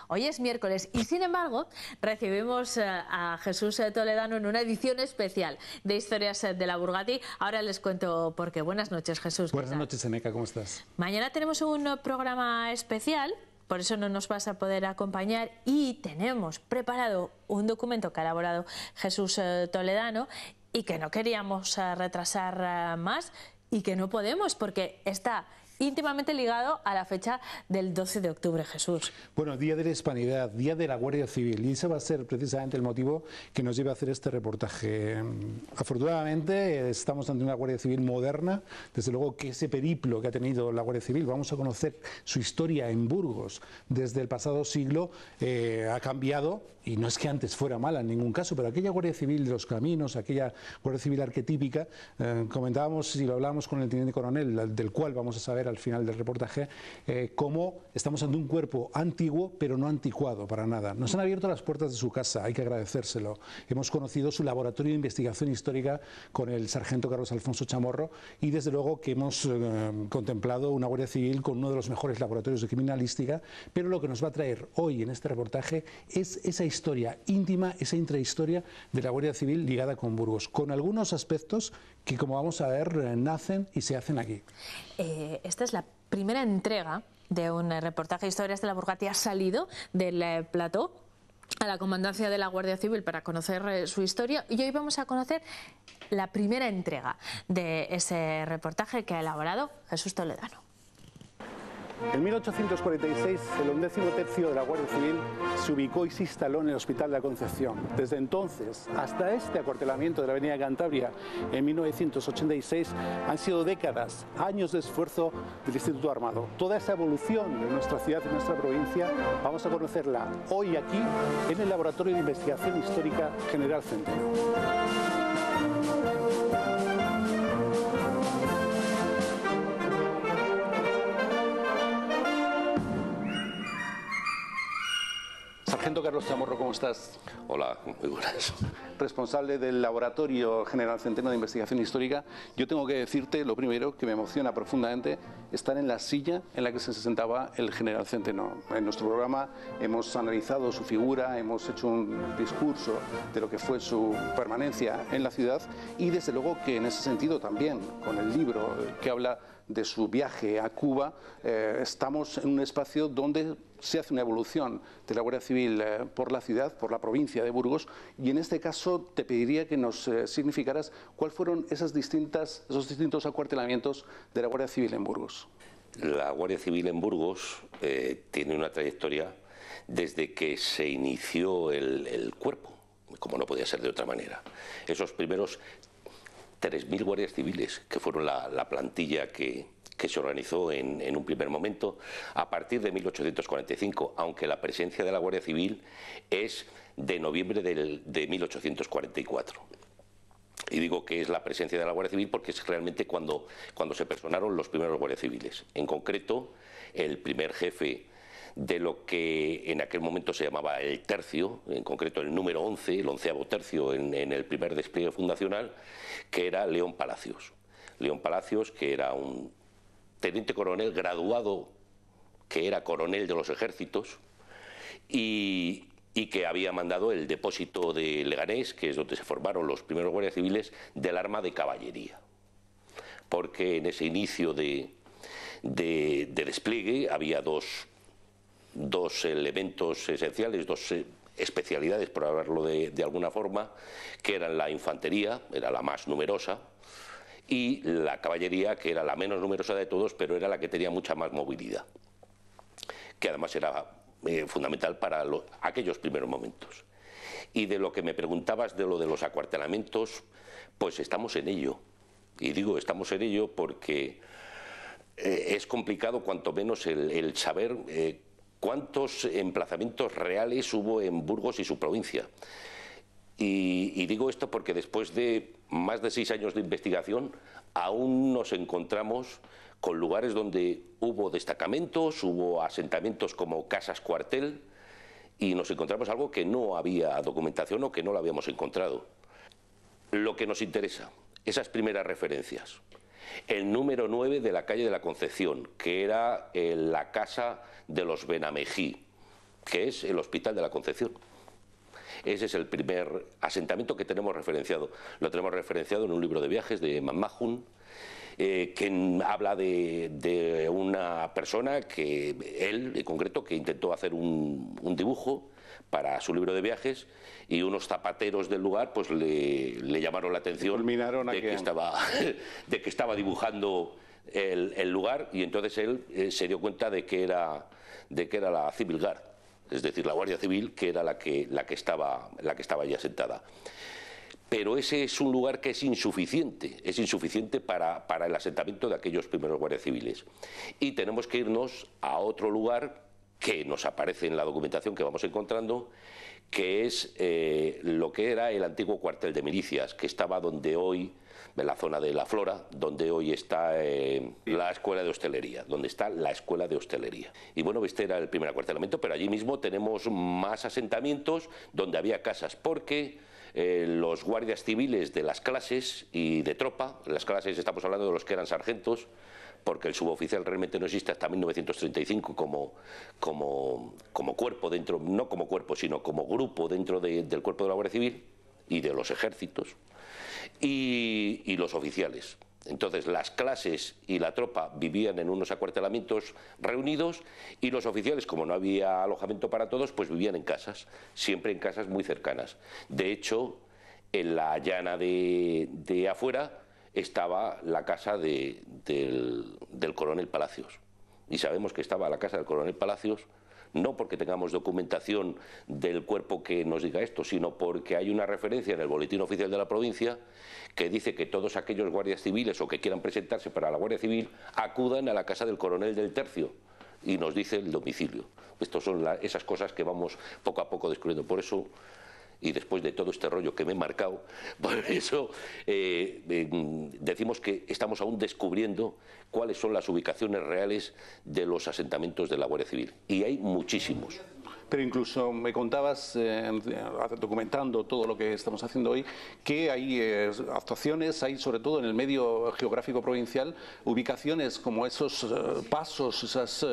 Hoy es miércoles y, sin embargo, recibimos a Jesús Toledano en una edición especial de Historias de la Burgati. Ahora les cuento por qué. Buenas noches, Jesús. Buenas noches, Eneca, ¿cómo estás? Mañana tenemos un programa especial, por eso no nos vas a poder acompañar, y tenemos preparado un documento que ha elaborado Jesús Toledano y que no queríamos retrasar más y que no podemos porque está íntimamente ligado a la fecha del 12 de octubre, Jesús. Bueno, Día de la Hispanidad, Día de la Guardia Civil, y ese va a ser precisamente el motivo que nos lleva a hacer este reportaje. Afortunadamente estamos ante una Guardia Civil moderna, desde luego que ese periplo que ha tenido la Guardia Civil, vamos a conocer su historia en Burgos desde el pasado siglo, ha cambiado, y no es que antes fuera mala en ningún caso, pero aquella Guardia Civil de los caminos, aquella Guardia Civil arquetípica, comentábamos y lo hablábamos con el teniente coronel, del cual vamos a saber al final del reportaje, cómo estamos ante un cuerpo antiguo pero no anticuado para nada. Nos han abierto las puertas de su casa, hay que agradecérselo. Hemos conocido su laboratorio de investigación histórica con el sargento Carlos Alfonso Chamorro, y desde luego que hemos contemplado una Guardia Civil con uno de los mejores laboratorios de criminalística, pero lo que nos va a traer hoy en este reportaje es esa historia íntima, esa intrahistoria de la Guardia Civil ligada con Burgos, con algunos aspectos que, como vamos a ver, nacen y se hacen aquí. Esta es la primera entrega de un reportaje Historias de la Burgati. Ha salido del plató a la comandancia de la Guardia Civil para conocer su historia, y hoy vamos a conocer la primera entrega de ese reportaje que ha elaborado Jesús Toledano. En 1846, el 11º tercio de la Guardia Civil se ubicó y se instaló en el Hospital de la Concepción. Desde entonces hasta este acuartelamiento de la Avenida Cantabria en 1986 han sido décadas, años de esfuerzo del Instituto Armado. Toda esa evolución de nuestra ciudad y nuestra provincia vamos a conocerla hoy aquí en el Laboratorio de Investigación Histórica General Centeno. Sargento Carlos Chamorro, ¿cómo estás? Hola, muy buenas. Responsable del Laboratorio General Centeno de Investigación Histórica. Yo tengo que decirte, lo primero, que me emociona profundamente estar en la silla en la que se sentaba el General Centeno. En nuestro programa hemos analizado su figura, hemos hecho un discurso de lo que fue su permanencia en la ciudad, y desde luego que en ese sentido también, con el libro que habla de su viaje a Cuba, estamos en un espacio donde se hace una evolución de la Guardia Civil por la ciudad, por la provincia de Burgos, y en este caso te pediría que nos significaras cuáles fueron esos distintos acuartelamientos de la Guardia Civil en Burgos. La Guardia Civil en Burgos tiene una trayectoria desde que se inició el cuerpo, como no podía ser de otra manera. Esos primeros 3.000 guardias civiles, que fueron la plantilla que se organizó en un primer momento a partir de 1845, aunque la presencia de la Guardia Civil es de noviembre de 1844. Y digo que es la presencia de la Guardia Civil porque es realmente cuando se personaron los primeros guardias civiles. En concreto, el primer jefe de lo que en aquel momento se llamaba el tercio, en concreto el número 11, el 11º tercio en el primer despliegue fundacional, que era León Palacios. León Palacios, que era un teniente coronel graduado, que era coronel de los ejércitos, y que había mandado el depósito de Leganés, que es donde se formaron los primeros guardias civiles, del arma de caballería. Porque en ese inicio de despliegue había dos elementos esenciales, dos especialidades, por hablarlo de alguna forma, que eran la infantería, era la más numerosa, y la caballería, que era la menos numerosa de todos, pero era la que tenía mucha más movilidad, que además era fundamental para aquellos primeros momentos. Y de lo que me preguntabas de lo de los acuartelamientos, pues estamos en ello. Y digo estamos en ello porque es complicado cuanto menos el saber cuántos emplazamientos reales hubo en Burgos y su provincia. Y digo esto porque después de más de 6 años de investigación aún nos encontramos con lugares donde hubo destacamentos, hubo asentamientos como casas cuartel, y nos encontramos algo que no había documentación o que no lo habíamos encontrado. Lo que nos interesa, esas primeras referencias. El número 9 de la calle de la Concepción, que era la casa de los Benamejí, que es el Hospital de la Concepción. Ese es el primer asentamiento que tenemos referenciado. Lo tenemos referenciado en un libro de viajes de McMahon, que habla de una persona que él, en concreto, que intentó hacer un dibujo para su libro de viajes, y unos zapateros del lugar pues le llamaron la atención de que estaba dibujando el lugar, y entonces él se dio cuenta de que era la Civil Guard, es decir, la Guardia Civil, que era la que estaba allí asentada. Pero ese es un lugar que es insuficiente para el asentamiento de aquellos primeros guardias civiles. Y tenemos que irnos a otro lugar que nos aparece en la documentación que vamos encontrando, que es lo que era el antiguo cuartel de milicias, que estaba donde hoy, en la zona de La Flora, donde hoy está la escuela de hostelería, Y bueno, este era el primer acuartelamiento, pero allí mismo tenemos más asentamientos donde había casas, porque los guardias civiles de las clases y de tropa, las clases estamos hablando de los que eran sargentos, porque el suboficial realmente no existe hasta 1935 como cuerpo dentro, no como cuerpo, sino como grupo dentro del cuerpo de la Guardia Civil y de los ejércitos, y los oficiales. Entonces las clases y la tropa vivían en unos acuartelamientos reunidos, y los oficiales, como no había alojamiento para todos, pues vivían en casas, siempre en casas muy cercanas. De hecho, en la llana de afuera estaba la casa del coronel Palacios, y sabemos que estaba la casa del coronel Palacios no porque tengamos documentación del cuerpo que nos diga esto, sino porque hay una referencia en el Boletín Oficial de la Provincia que dice que todos aquellos guardias civiles o que quieran presentarse para la Guardia Civil acudan a la casa del coronel del tercio, y nos dice el domicilio. Estas son esas cosas que vamos poco a poco descubriendo. Por eso, y después de todo este rollo que me he marcado, por eso decimos que estamos aún descubriendo cuáles son las ubicaciones reales de los asentamientos de la Guardia Civil. Y hay muchísimos. Pero incluso me contabas, documentando todo lo que estamos haciendo hoy, que hay actuaciones, hay sobre todo en el medio geográfico provincial, ubicaciones como esos pasos, esas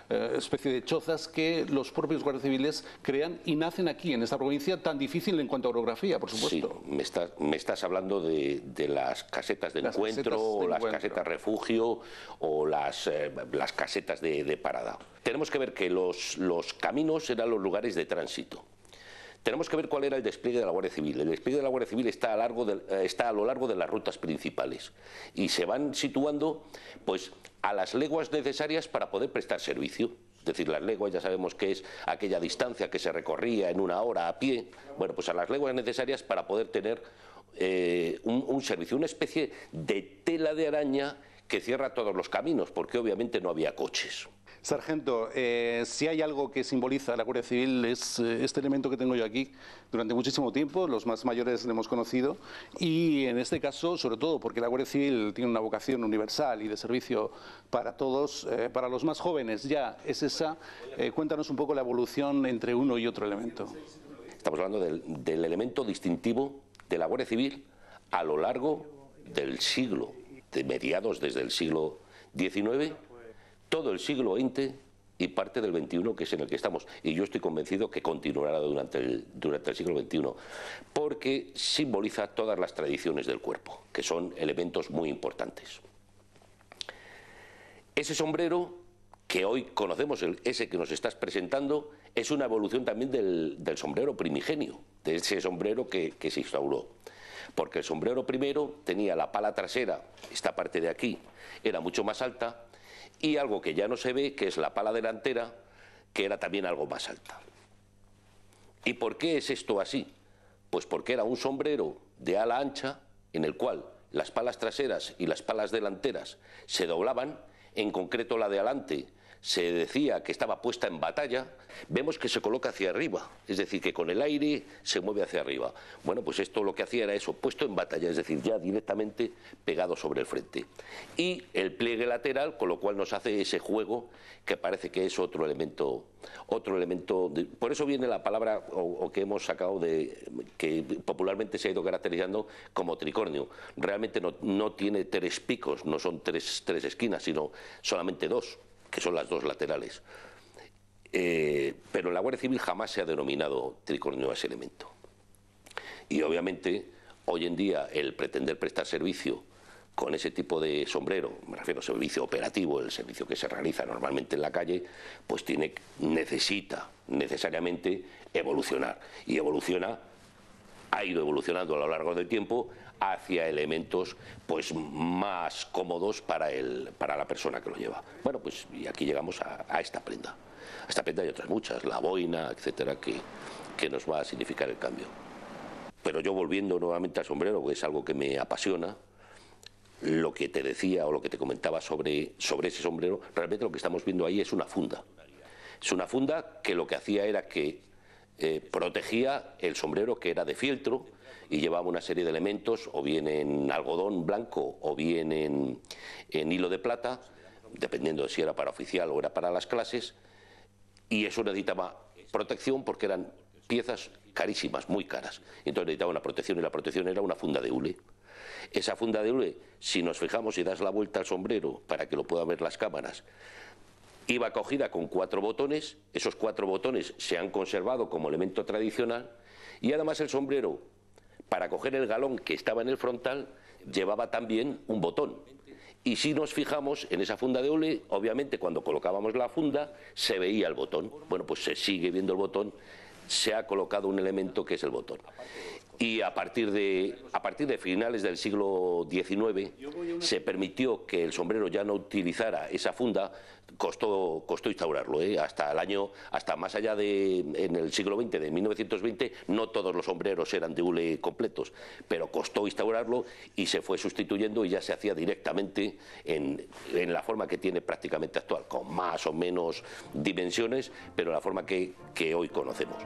especie de chozas que los propios guardias civiles crean y nacen aquí, en esta provincia tan difícil en cuanto a orografía, por supuesto. Sí, me estás hablando de las casetas de encuentro, o las casetas refugio, o las casetas de parada. Tenemos que ver que los caminos eran los lugares de tránsito. Tenemos que ver cuál era el despliegue de la Guardia Civil. El despliegue de la Guardia Civil está a lo largo de las rutas principales, y se van situando pues a las leguas necesarias para poder prestar servicio. Es decir, las leguas ya sabemos que es aquella distancia que se recorría en una hora a pie. Bueno, pues a las leguas necesarias para poder tener un servicio, una especie de tela de araña que cierra todos los caminos, porque obviamente no había coches. Sargento, si hay algo que simboliza la Guardia Civil es este elemento que tengo yo aquí. Durante muchísimo tiempo los más mayores lo hemos conocido, y en este caso sobre todo porque la Guardia Civil tiene una vocación universal y de servicio para todos, para los más jóvenes ya es esa. Cuéntanos un poco la evolución entre uno y otro elemento. Estamos hablando del elemento distintivo de la Guardia Civil a lo largo del siglo, de mediados desde el siglo XIX, todo el siglo XX y parte del XXI, que es en el que estamos. Y yo estoy convencido que continuará durante el siglo XXI, porque simboliza todas las tradiciones del cuerpo, que son elementos muy importantes. Ese sombrero que hoy conocemos, ese que nos estás presentando, es una evolución también del sombrero primigenio, de ese sombrero que se instauró. Porque el sombrero primero tenía la pala trasera, esta parte de aquí, era mucho más alta, y algo que ya no se ve, que es la pala delantera, que era también algo más alta. ¿Y por qué es esto así? Pues porque era un sombrero de ala ancha, en el cual las palas traseras y las palas delanteras se doblaban, en concreto la de adelante se decía que estaba puesta en batalla. Vemos que se coloca hacia arriba, es decir, que con el aire se mueve hacia arriba. Bueno, pues esto lo que hacía era eso, puesto en batalla, es decir, ya directamente pegado sobre el frente. Y el pliegue lateral, con lo cual nos hace ese juego que parece que es otro elemento por eso viene la palabra o que hemos sacado que popularmente se ha ido caracterizando como tricornio. Realmente no tiene tres picos, no son tres esquinas, sino solamente dos, que son las dos laterales. Pero en la Guardia Civil jamás se ha denominado tricornio a ese elemento. Y obviamente, hoy en día, el pretender prestar servicio con ese tipo de sombrero, me refiero a servicio operativo, el servicio que se realiza normalmente en la calle, pues necesita necesariamente evolucionar. Y ha ido evolucionando a lo largo del tiempo hacia elementos pues más cómodos para la persona que lo lleva. Bueno, pues y aquí llegamos a esta prenda. A esta prenda hay otras muchas, la boina, etcétera, que nos va a significar el cambio. Pero yo, volviendo nuevamente al sombrero, que es algo que me apasiona, lo que te decía o lo que te comentaba sobre ese sombrero, realmente lo que estamos viendo ahí es una funda. Es una funda que lo que hacía era que protegía el sombrero, que era de fieltro, y llevaba una serie de elementos, o bien en algodón blanco o bien en hilo de plata, dependiendo de si era para oficial o era para las clases, y eso necesitaba protección porque eran piezas carísimas, muy caras. Entonces necesitaba una protección, y la protección era una funda de hule. Esa funda de hule, si nos fijamos y das la vuelta al sombrero para que lo puedan ver las cámaras, iba cogida con 4 botones, esos 4 botones se han conservado como elemento tradicional, y además el sombrero, para coger el galón que estaba en el frontal, llevaba también un botón. Y si nos fijamos en esa funda de hule, obviamente cuando colocábamos la funda se veía el botón. Bueno, pues se sigue viendo el botón, se ha colocado un elemento que es el botón. Y a partir de finales del siglo XIX se permitió que el sombrero ya no utilizara esa funda. Costó instaurarlo, hasta más allá en el siglo XX, de 1920, no todos los sombreros eran de hule completos, pero costó instaurarlo y se fue sustituyendo, y ya se hacía directamente en la forma que tiene prácticamente actual, con más o menos dimensiones, pero la forma que hoy conocemos.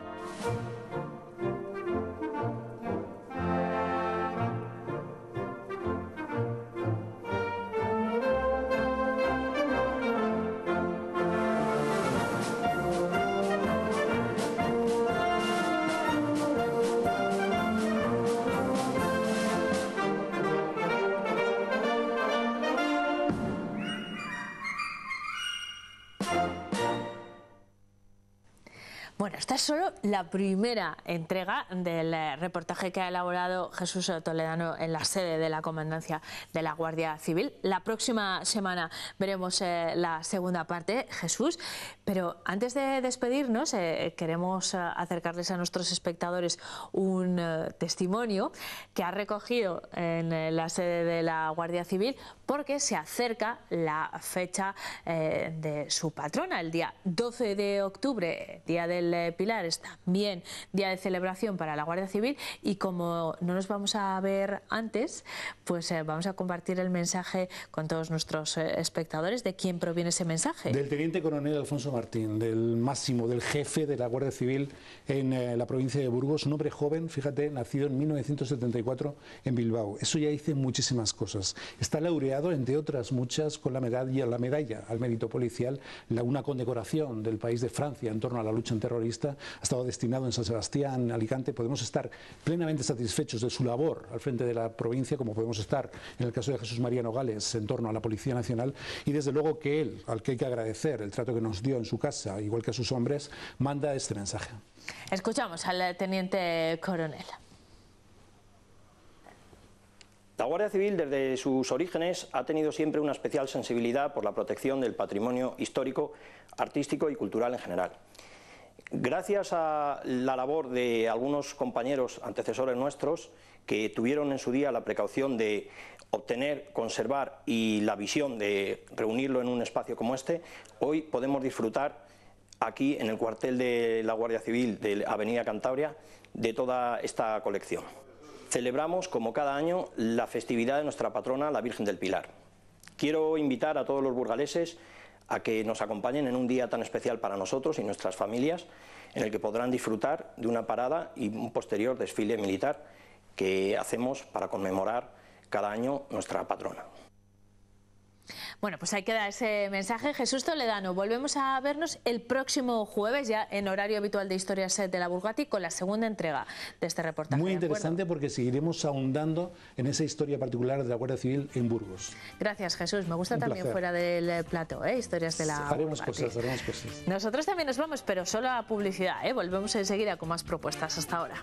Bueno, esta es solo la primera entrega del reportaje que ha elaborado Jesús Toledano en la sede de la Comandancia de la Guardia Civil. La próxima semana veremos la segunda parte, Jesús. Pero antes de despedirnos, queremos acercarles a nuestros espectadores un testimonio que ha recogido en la sede de la Guardia Civil, porque se acerca la fecha de su patrona, el día 12 de octubre, día del Pilar, es también día de celebración para la Guardia Civil, y como no nos vamos a ver antes, pues vamos a compartir el mensaje con todos nuestros espectadores. ¿De quién proviene ese mensaje? Del teniente coronel Alfonso Martín, del máximo, del jefe de la Guardia Civil en la provincia de Burgos, un hombre joven, fíjate, nacido en 1974 en Bilbao. Eso ya dice muchísimas cosas. Está laureado, entre otras muchas, con la medalla al mérito policial, una condecoración del país de Francia en torno a la lucha antiterrorista. Ha estado destinado en San Sebastián, Alicante. Podemos estar plenamente satisfechos de su labor al frente de la provincia, como podemos estar en el caso de Jesús María Nogales en torno a la Policía Nacional, y desde luego que él, al que hay que agradecer el trato que nos dio en su casa, igual que a sus hombres, manda este mensaje. Escuchamos al teniente coronel. La Guardia Civil, desde sus orígenes, ha tenido siempre una especial sensibilidad por la protección del patrimonio histórico, artístico y cultural en general. Gracias a la labor de algunos compañeros antecesores nuestros, que tuvieron en su día la precaución de obtener, conservar y la visión de reunirlo en un espacio como este, hoy podemos disfrutar aquí en el cuartel de la Guardia Civil de Avenida Cantabria de toda esta colección. Celebramos, como cada año, la festividad de nuestra patrona, la Virgen del Pilar. Quiero invitar a todos los burgaleses a que nos acompañen en un día tan especial para nosotros y nuestras familias, en el que podrán disfrutar de una parada y un posterior desfile militar que hacemos para conmemorar cada año nuestra patrona. Bueno, pues ahí queda ese mensaje. Jesús Toledano, volvemos a vernos el próximo jueves, ya en horario habitual de Historias de la Vulgata, con la segunda entrega de este reportaje. Muy interesante, porque seguiremos ahondando en esa historia particular de la Guardia Civil en Burgos. Gracias, Jesús. Me gusta Un también placer. fuera del plato, Historias de la Haremos Vulgata. haremos cosas. Nosotros también nos vamos, pero solo a publicidad, Volvemos enseguida con más propuestas. Hasta ahora.